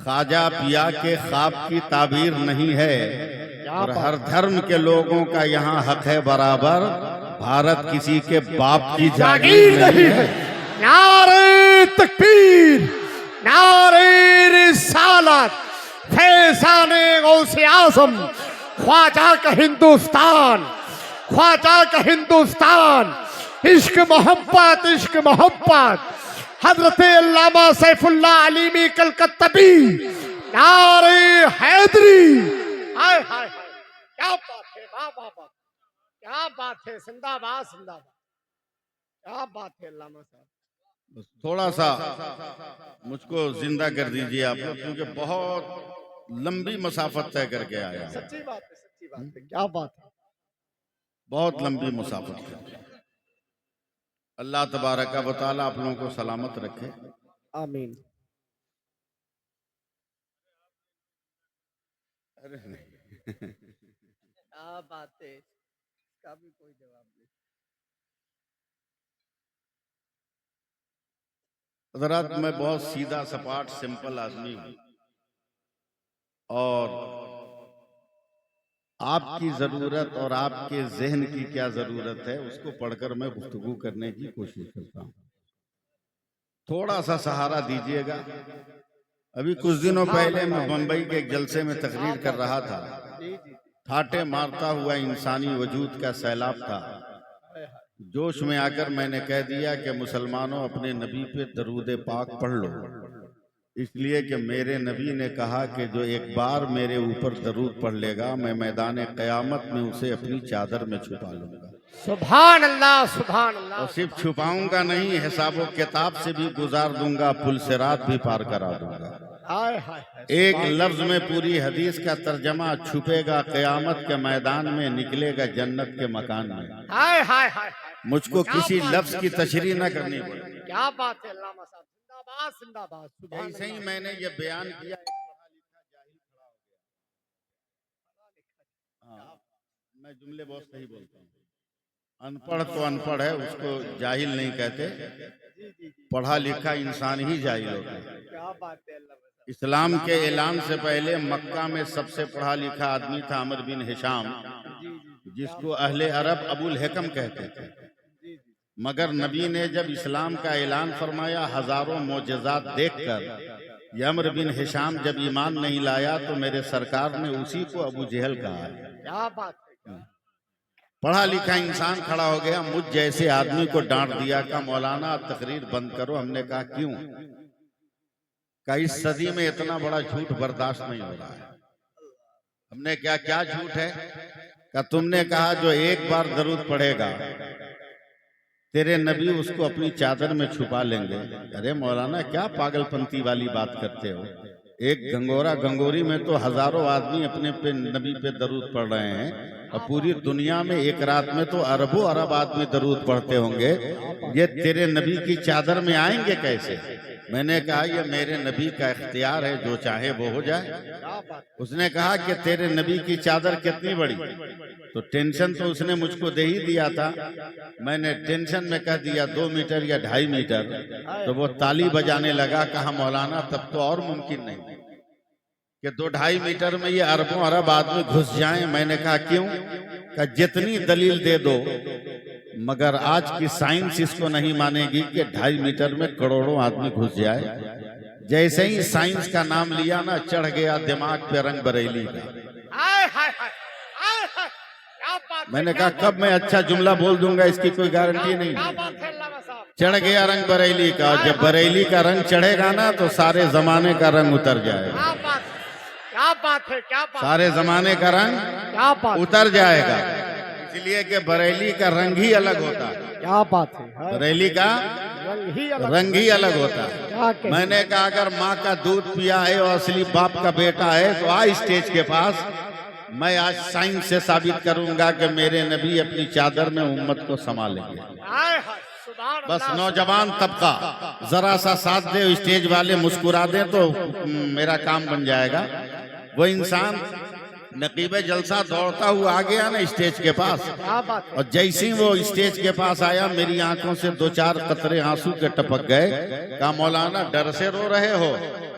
ख्वाजा पिया के ख्वाब की ताबीर नहीं है और हर धर्म के लोगों का यहाँ हक है बराबर। भारत किसी के बाप की जागीर नहीं है। नारे तकबीर, नारे रिसालत, फैज़ाने गौसे आज़म, ख्वाजा का हिंदुस्तान, ख्वाजा का हिंदुस्तान। इश्क मोहब्बत, इश्क मोहब्बत। हजरत अल्लामा सैफुल्लाह अलीमी कलकत्तवी, नारे हैदरी। हाय हाय हाय, क्या बात है, वाह वाह वाह, क्या बात है, जिंदाबाद जिंदाबाद, क्या बात है अल्लामा साहब। बस थोड़ा सा मुझको जिंदा कर दीजिए आप लोग, क्योंकि बहुत लंबी मसाफत तय करके आया। सच्ची बात है, सच्ची बात है, क्या बात है। बहुत लंबी मुसाफत है। अल्लाह तबारक व तआला आप लोगों को सलामत रखे। आमीन। अरे नहीं क्या बात है, इसका भी कोई जवाब नहीं। हज़रात, मैं बहुत सीधा सपाट सिंपल आदमी हूँ और आपकी जरूरत और आपके जहन की क्या जरूरत है उसको पढ़कर मैं गुफ्तगू करने की कोशिश करता हूँ। थोड़ा सा सहारा दीजिएगा। अभी कुछ दिनों पहले मैं बंबई के एक जलसे में तकरीर कर रहा था। ठाटे मारता हुआ इंसानी वजूद का सैलाब था। जोश में आकर मैंने कह दिया कि मुसलमानों, अपने नबी पे दरूद पाक पढ़ लो, इसलिए कि मेरे नबी ने कहा कि जो एक बार मेरे ऊपर दरूद पढ़ लेगा मैं मैदान क़यामत में उसे अपनी चादर में छुपा लूंगा। सुभान अल्लाह, सुभान अल्लाह। और सिर्फ छुपाऊंगा नहीं, हिसाबो किताब से भी गुजार दूंगा, पुल सिरात भी पार करा दूंगा। हाय हाय हाय, एक लफ्ज में पूरी हदीस का तर्जमा, छुपेगा क़यामत के मैदान में, निकलेगा जन्नत के मकान में। हाय हाय हाय। मुझको किसी लफ्ज की तशरीह न करनी पड़े। क्या बात है अल्लामा साहब, जिंदाबाद जिंदाबाद, सुभान ऐसे ही अल्लाह। मैंने ये बयान किया, एक पढ़ा लिखा जाहिल खड़ा हो गया। हाँ, मैं जुमले बहुत सही बोलता हूँ। अनपढ़ तो अनपढ़ है, उसको जाहिल नहीं कहते। पढ़ा लिखा इंसान ही जाहिल होता है। क्या बात है अल्लामा साहब। इस्लाम के ऐलान से पहले मक्का में सबसे पढ़ा लिखा आदमी था अमर बिन हिशाम, जिसको अहले अरब अबुल हिकम कहते थे। मगर नबी ने जब इस्लाम का ऐलान फरमाया, हजारों मोजज़ात देखकर अमर बिन हिशाम जब ईमान नहीं लाया तो मेरे सरकार ने उसी को अबू जहल कहा। क्या बात है। पढ़ा लिखा इंसान खड़ा हो गया, मुझ जैसे आदमी को डांट दिया, का मौलाना तकरीर बंद करो। हमने कहा क्यों? का इस सदी में इतना बड़ा झूठ बर्दाश्त नहीं हो रहा है। हमने क्या क्या झूठ है? का तुमने कहा जो एक बार दरूद पढ़ेगा तेरे नबी उसको अपनी चादर में छुपा लेंगे। अरे मौलाना, क्या पागलपंती वाली बात करते हो? एक गंगोरा गंगोरी में तो हजारों आदमी अपने पे नबी पे दरूद पढ़ रहे हैं और पूरी दुनिया में एक रात में तो अरबों अरब आदमी दरूद पढ़ते होंगे। ये तेरे नबी की चादर में आएंगे कैसे? मैंने कहा ये मेरे नबी का इख्तियार है, जो चाहे वो हो जाए। उसने कहा कि तेरे नबी की चादर कितनी बड़ी? तो टेंशन तो उसने मुझको दे ही दिया था। मैंने टेंशन में कह दिया 2 मीटर या 2.5 मीटर। तो वो ताली बजाने लगा। कहा मौलाना, तब तो और मुमकिन नहीं कि 2-2.5 मीटर में ये अरबों अरब आदमी घुस जाएं। मैंने कहा क्यों? कि जितनी दलील दे दो, मगर आज की साइंस इसको नहीं मानेगी कि 2.5 मीटर में करोड़ों आदमी घुस जाए। जैसे ही साइंस का नाम लिया ना, चढ़ गया दिमाग पे रंग बरेली का। हाय हाय हाय, हाय हाय, क्या बात है। मैंने कहा कब मैं अच्छा जुमला बोल दूंगा इसकी कोई गारंटी नहीं। क्या बात है अल्लामा साहब। चढ़ गया रंग बरेली का। जब बरेली का रंग चढ़ेगा ना तो सारे जमाने का रंग उतर जाएगा। क्या बात, क्या बात है, क्या बात। सारे जमाने का रंग क्या बात उतर जाएगा, इसलिए कि बरेली का रंग ही अलग होता है। क्या बात है। बरेली का रंग ही अलग होता है। मैंने कहा अगर माँ का दूध पिया है और असली बाप का बेटा है तो आ स्टेज के पास। मैं आज साइंस से साबित करूंगा कि मेरे नबी अपनी चादर में उम्मत को संभालेंगे। बस नौजवान तबका जरा सा साथ दे, स्टेज वाले मुस्कुरा दे तो मेरा काम बन जाएगा। वो इंसान नकीब जलसा दौड़ता हुआ आ गया ना स्टेज के पास, और जैसे ही वो स्टेज के पास आया मेरी आंखों से 2-4 कतरे आंसू के टपक गए। कहा मौलाना डर से रो रहे हो?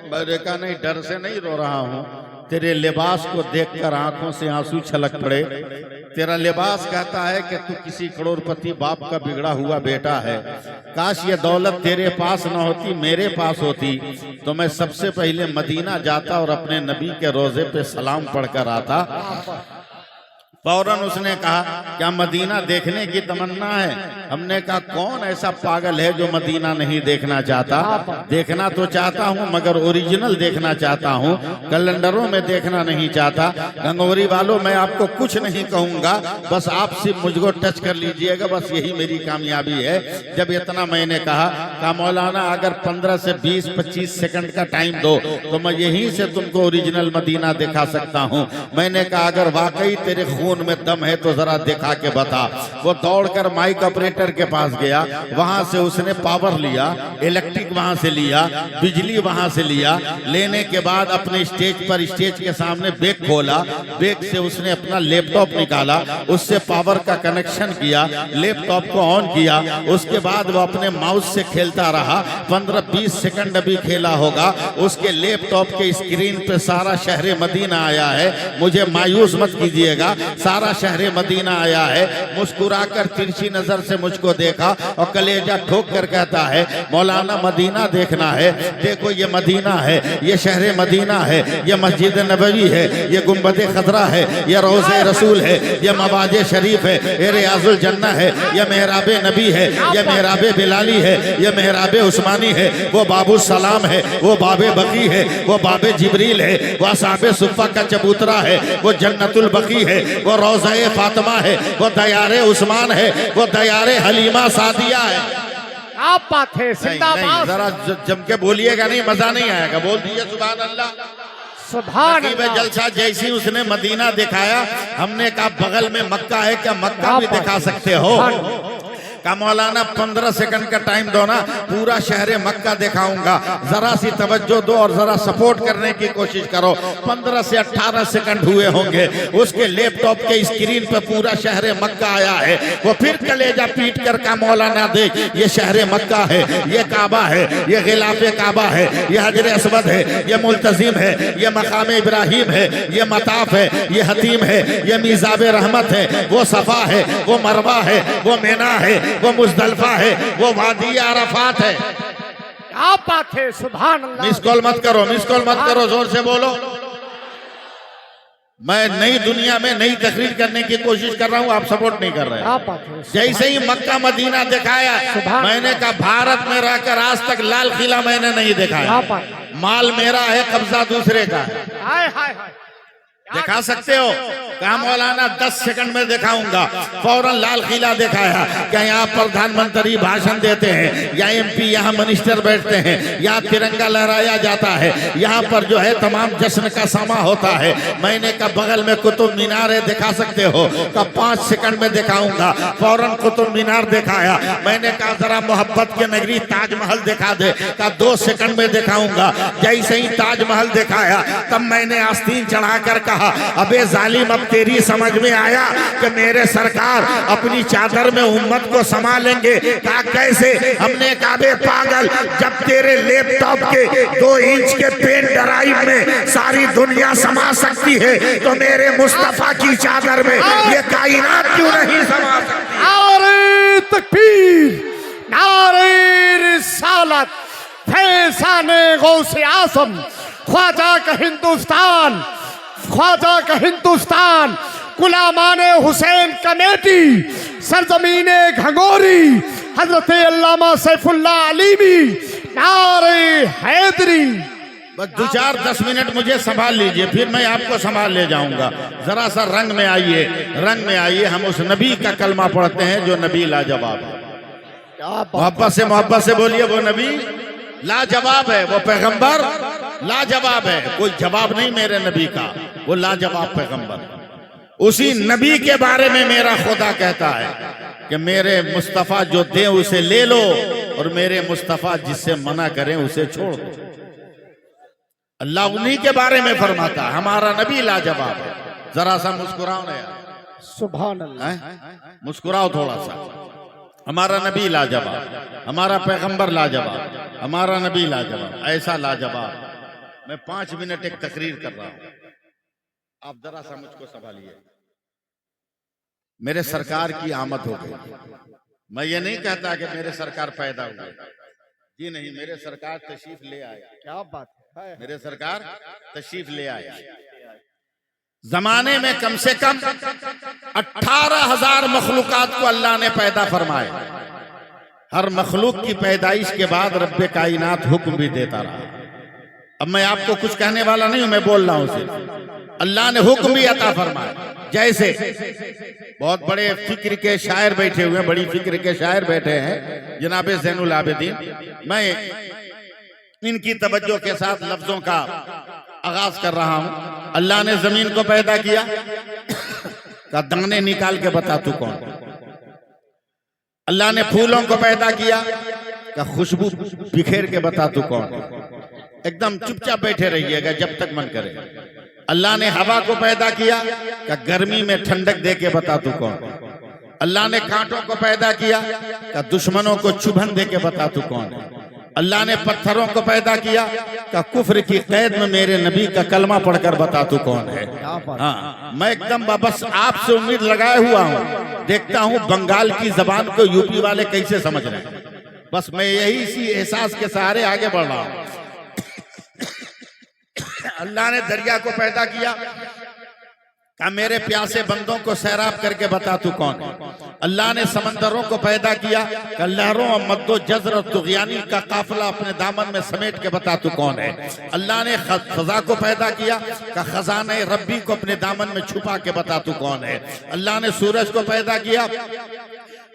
मैंने कहा नहीं, डर से नहीं रो रहा हूँ, तेरे लिबास को देखकर आंखों से आंसू छलक पड़े। तेरा लिबास कहता है कि तू किसी करोड़पति बाप का बिगड़ा हुआ बेटा है। काश ये दौलत तेरे पास न होती, मेरे पास होती, तो मैं सबसे पहले मदीना जाता और अपने नबी के रोजे पे सलाम पढ़कर आता। फौरन उसने कहा क्या मदीना देखने की तमन्ना है? हमने कहा कौन ऐसा पागल है जो मदीना नहीं देखना चाहता? देखना तो चाहता हूं मगर ओरिजिनल देखना चाहता हूं, कैलेंडरों में देखना नहीं चाहता। गंगोरी वालों, मैं आपको कुछ नहीं कहूंगा, बस आप सिर्फ मुझको टच कर लीजिएगा, बस यही मेरी कामयाबी है। जब इतना मैंने कहा मौलाना अगर 15 से 20-25 सेकंड का टाइम दो तो मैं यहीं से तुमको ओरिजिनल मदीना दिखा सकता हूं। मैंने कहा अगर वाकई तेरे खून में दम है तो जरा दिखा के बता। वो दौड़कर माइक ऑपरेटर के पास गया, वहां से उसने पावर लिया, इलेक्ट्रिक वहां से लिया, बिजली वहां से लिया। लेने के बाद अपने स्टेज के सामने बैग खोला, बैग से उसने अपना लैपटॉप निकाला, उससे पावर का कनेक्शन किया, लैपटॉप को ऑन किया। उसके बाद वो अपने माउस से खेलता रहा। 15-20 सेकंड अभी खेला होगा। उसके लैपटॉप के स्क्रीन पे सारा शहर मदीना आया है। मुझे मायूस मत कीजिएगा, सारा शहर मदीना आया है। मुस्कुराकर तिरछी नजर से मुझको देखा और कलेजा ठोक कर कहता है मौलाना मदीना देखना है। देखो ये मदीना है, ये शहर मदीना है, ये मस्जिद नबवी है, ये गुंबद खतरा है, ये रोज़े रसूल है, ये मवाज शरीफ है, ये रियाजुल जन्ना है, ये मेहराब नबी है, ये मेहराब बिलाली है, ये मेहराब उस्मानी है, वो बाबू सलाम है, वो बाबे बकी है, वो बाबे जिब्रील है, वो साबे सुफ़ा का चबूतरा है, वो जन्नतुल बकी है, वो रोज़े फातिमा है, वो दयारे उस्मान है, वो दयारे हलीमा सादिया है। आप बात है, जिंदाबाद। जरा जम के बोलिएगा, नहीं मजा नहीं आएगा। बोल दीजिए सुभान अल्लाह, सुभान अल्लाह। जलसा। जैसी उसने मदीना दिखाया, हमने कहा बगल में मक्का है, क्या मक्का भी दिखा सकते हो? का मौलाना 15 सेकंड का टाइम दो ना, पूरा शहर मक्का दिखाऊंगा। जरा सी तवज्जो दो और जरा सपोर्ट करने की कोशिश करो। 15 से 18 सेकंड हुए होंगे, उसके लैपटॉप के स्क्रीन पे पूरा शहर मक्का आया है। वो फिर कलेजा पीट कर का मौलाना देख, ये शहर मक्का है, ये काबा है, ये गिलाफे काबा है, ये हजर असवद है, ये मुल्तजिम है, ये मकाम इब्राहिम है, ये मताफ है, ये हतीम है, ये मीज़ाब रहमत है, वो सफा है, वो मरवा है, वो मेना है, वो मुज़दलिफा है, वो वादी अरफात है। क्या बात है, सुभान अल्लाह। मिस कॉल मत करो, मिस कॉल मत करो, जोर से बोलो। मैं नई दुनिया में नई तकरीर करने की कोशिश कर रहा हूं, आप सपोर्ट नहीं कर रहे हैं। जैसे ही मक्का मदीना दिखाया, मैंने कहा भारत में रहकर आज तक लाल किला मैंने नहीं दिखाया। माल मेरा है, कब्जा दूसरे का है। हाय हाय हाय, दिखा सकते हो? कहा मौलाना 10 सेकंड में दिखाऊंगा। फौरन लाल किला दिखाया। क्या यहाँ प्रधानमंत्री भाषण देते हैं, या MP, यहाँ मिनिस्टर बैठते हैं, यहाँ तिरंगा लहराया जाता है, यहाँ पर जो है तमाम जश्न का समा होता है। मैंने कहा बगल में कुतुब मीनार है, दिखा सकते हो? का 5 सेकंड में दिखाऊंगा। फौरन कुतुब मीनार दिखाया। मैंने कहा जरा मोहब्बत के नगरी ताजमहल दिखा दे। का 2 सेकंड में दिखाऊंगा। जैसे ही ताजमहल दिखाया, तब मैंने आस्तीन चढ़ाकर कहा अबे जालिम, अब तेरी समझ में आया कि मेरे सरकार अपनी चादर में उम्मत को संभालेंगे? कहा कैसे? हमने कहा बे पागल, जब तेरे लैपटॉप के 2 इंच के पेन ड्राइव में सारी दुनिया समा सकती है, तो मेरे मुस्तफा की चादर में ये कायनात क्यों नहीं समा सकती? नारे तकबीर, नारे रिसालत, फैज़ाने गौसे आज़म, ख्वाजा का हिंदुस्तान, ख्वाजा का हिंदुस्तान, गुलामाने हुसैन कमेटी, सरजमीने घंगोरी, हजरत अल्लामा सैफुल्लाह अलीमी, नारे हैदरी। बस 2-4-10 मिनट मुझे संभाल लीजिए, फिर मैं आपको संभाल ले जाऊंगा। जरा सा रंग में आइए, रंग में आइए। हम उस नबी का कलमा पढ़ते हैं जो नबी लाजवाब है। मोहब्बत से बोलिए, वो नबी लाजवाब है, वो पैगंबर लाजवाब है। कोई जवाब नहीं मेरे नबी का, वो लाजवाब पैगंबर। उसी नबी के बारे में मेरा खुदा कहता है कि मेरे मुस्तफा जो दे उसे ले लो, और मेरे मुस्तफा जिससे मना करें उसे छोड़ दो। अल्लाह उन्हीं के बारे में फरमाता है, हमारा नबी लाजवाब है। जरा सा मुस्कुराओ ना यार, सुभान अल्लाह, मुस्कुराओ थोड़ा सा। हमारा नबी लाजवाब, हमारा पैगंबर लाजवाब, हमारा नबी लाजवाब। ऐसा लाजवाब मैं 5 मिनट एक तकरीर कर रहा हूं, आप जरा सा मुझको संभालिए। मेरे सरकार की आमद हो गई। मैं ये नहीं कहता कि मेरे सरकार पैदा हुए, जी नहीं, मेरे सरकार तशरीफ ले आए। क्या बात है। मेरे सरकार तशरीफ ले आए। जमाने में कम से कम 18,000 मखलूकात को अल्लाह ने पैदा फरमाया। हर मखलूक की पैदाइश के बाद रब्बे कायनात हुक्म भी देता रहा। अब मैं आपको कुछ कहने वाला नहीं हूं, मैं बोल रहा हूं सिर्फ। अल्लाह ने हुक्म भी अता फरमाया। जैसे बहुत बड़े फिक्र के शायर बैठे हुए हैं, बड़ी फिक्र के शायर बैठे हैं, जनाब ज़ैनुल आबिदीन। मैं इनकी तवज्जो के साथ लफ्जों का आगाज कर रहा हूं। अल्लाह ने जमीन को पैदा किया, का दाने निकाल के बता तू कौन। अल्लाह ने फूलों को पैदा किया, का खुशबू बिखेर के बता तू कौन। एकदम चुपचाप बैठे रहिएगा जब तक मन करे। अल्लाह ने हवा को पैदा किया, का गर्मी में ठंडक दे के बता तू कौन। अल्लाह ने कांटों को पैदा किया, का दुश्मनों को चुभन दे के बता तू कौन। अल्लाह ने पत्थरों को पैदा किया, का कुफ्र की कैद में मेरे नबी का कलमा पढ़कर बता तू कौन है। हाँ, मैं एकदम बस आपसे उम्मीद लगाए हुआ हूँ, देखता हूँ बंगाल की जबान को यूपी वाले कैसे समझ रहे हैं। बस मैं यही इसी एहसास के सहारे आगे बढ़ रहा हूँ। अल्लाह ने दरिया को पैदा किया, का मेरे प्यासे बंदों को सैराब करके बता तू कौन है। अल्लाह ने समंदरों को पैदा किया, का लहरों और मद्दो जज़र और तुग़यानी का काफिला अपने दामन में समेट के बता तू कौन है। अल्लाह ने खजा को पैदा किया, का खजाने रब्बी को अपने दामन में छुपा के बता तू कौन है। अल्लाह ने सूरज को पैदा किया,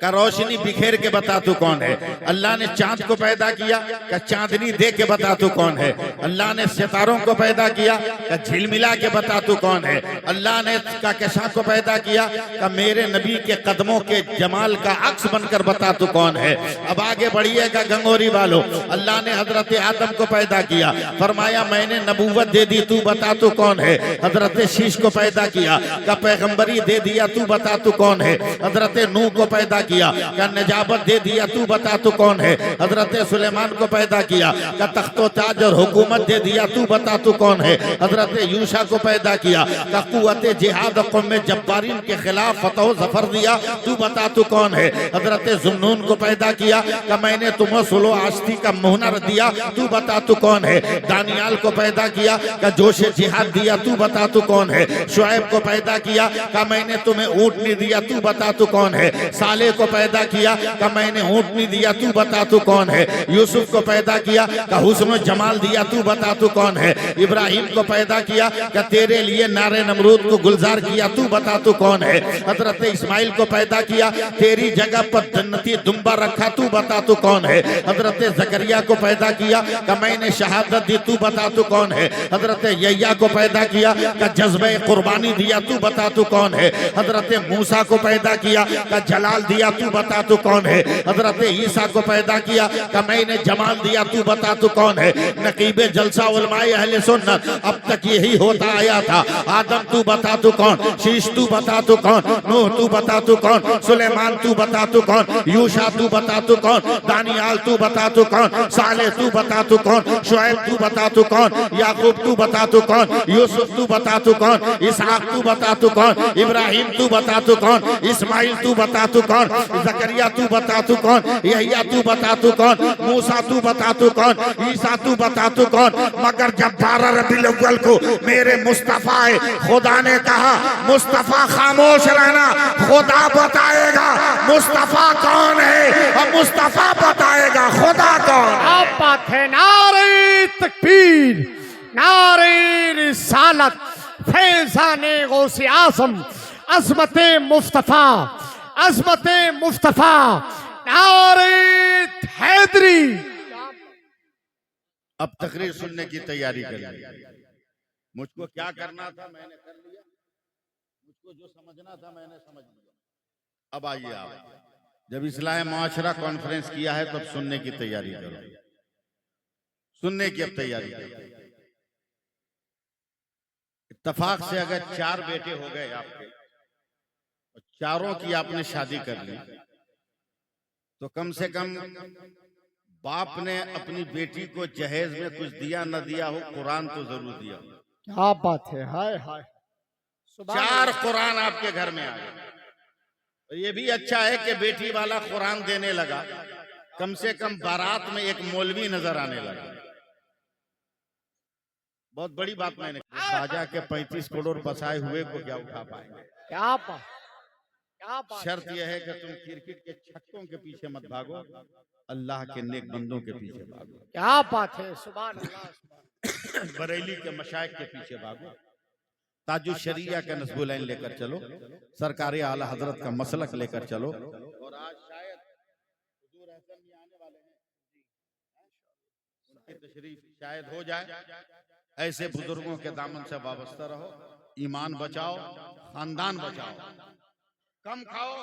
का रोशनी बिखेर के बता तू कौन है। अल्लाह ने चांद को पैदा किया, का चांदनी दे के बता तू कौन है। अल्लाह ने सितारों को पैदा किया, का झिलमिला के बता तू कौन है। अल्लाह ने कहकशां को पैदा किया, का मेरे नबी के कदमों के जमाल का अक्स बनकर बता तू कौन है। अब आगे बढ़िएगा गंगोरी वालों। अल्लाह ने हजरत आदम को पैदा किया, फरमाया मैंने नबूवत दे दी, तू बता तू कौन है। हजरत शीश को पैदा किया, का पैगंबरी दे दिया, तू बता तू कौन है। हजरत नूह को पैदा किया, का नजाबत दे दिया, तू बता तू कौन है। हजरत सुलेमान को पैदा किया, का तख्तो ताज और हुकूमत दे दिया, तू बता तू कौन है। हजरत यूशा को पैदा किया, का कुव्वत जिहाद कौम जब्बारीन के खिलाफ फतह जफर दिया, तू बता तू कौन है। हजरत जुन्नून को पैदा किया, का मैंने तुम्हें सुलो आस्ती का मुहनर दिया, तू बता तू कौन है। दानियाल को पैदा किया, का जोश जिहाद दिया, तू बता तू कौन है। शुएब को पैदा किया, का मैंने तुम्हें ऊँटनी दिया, तू बता तू कौन है। साले को पैदा किया, का मैंने ऊँटनी दिया, तू बता तू कौन है। यूसुफ को पैदा किया, का हुस्न जमाल दिया, तू बता तू कौन है। इब्राहिम को पैदा किया, का तेरे लिए नारे नमरूद को गुलजार किया, तू बता तू कौन है। हजरत इस्माइल को पैदा किया, तेरी जगह पर जन्नती दुम्बा रखा, तू बता तू कौन है। हजरत जकरिया को पैदा किया, का मैंने शहादत दी, तू बता तू कौन है। हजरत यह्या को पैदा किया, का जज्बे कुर्बानी दिया, तू बता तू कौन है। हजरत मूसा को पैदा किया, का जलाल दिया, तू बता तू कौन है। हजरत ईसा को पैदा किया, का मैंने जमाल दिया, तू बता तू कौन है। नकीबे जलसा उलमाए अहले सुन्नत अब तक यही होता आया था। आदम तू बता तू कौन, शीश तू बता तू कौन, नूह तू बता तू कौन, सुलेमान तू बता तू कौन, यूशा तू बता तू कौन, दानियाल तू बता तू कौन, साले तू बता तू कौन, शुएब तू बता तू कौन, याकूब तू बता तू कौन, यूसुफ तू बता तू कौन, इसहाक तू बता तू कौन, इब्राहिम तू बता तू कौन, इस्माइल तू बता तू कौन, जकरिया तू बता तू कौन, यह्या तू बता तू कौन, मूसा तू बता तू कौन, ईसा तू बता तू कौन। मगर जब 12 रबीउल अव्वल को मेरे मुस्तफा खुदा ने कहा मुस्तफा खामोश रहना, खुदा बताएगा मुस्तफा कौन है और मुस्तफा बताएगा खुदा कौन। अब बात है। नारे तकबीर, नारे रिसालत, फैज़ाने गौसे आज़म, अज़मते मुस्तफा, अज़मते मुस्तफा, नारे हैदरी। अब तकरीर सुनने की तैयारी कर ली। मुझको क्या करना था मैंने कर लिया, मुझको जो समझना था मैंने समझ लिया। अब आइए आप, जब इस्लाह मुआशरा कॉन्फ्रेंस किया है तो अब सुनने की तैयारी करो, सुनने की अब तैयारी करो। इत्तफाक से अगर 4 बेटे हो गए आपके और चारों की आपने शादी कर ली तो कम से कम बाप ने अपनी बेटी को जहेज में कुछ दिया न दिया हो, कुरान तो जरूर दिया। क्या बात है, हाय हाय, सुभान 4 कुरान आपके घर में आ गए। और ये भी अच्छा है कि बेटी वाला कुरान देने लगा, कम से कम बारात में एक मौलवी नजर आने लगा। बहुत बड़ी बात मैंने की। राजा के 35 करोड़ बसाए हुए को क्या उठा पाएंगे? क्या बात, क्या बात। शर्त यह है कि तुम क्रिकेट के छक्कों के पीछे मत भागो, अल्लाह के नेक बंदों के पीछे भागो। क्या बात है, सुभान अल्लाह, सुभान। बरेली के मशाइख के पीछे भागो, ताजु शरिया का नस्बुलैन लेकर चलो, सरकारी आला हजरत का मसलक लेकर चलो। और आज शायद हुजूर हसन भी आने वाले हैं, उनकी तशरीफ शायद हो जाए। ऐसे बुजुर्गों के दामन से वाबस्ता रहो, ईमान बचाओ, खानदान बचाओ, कम खाओ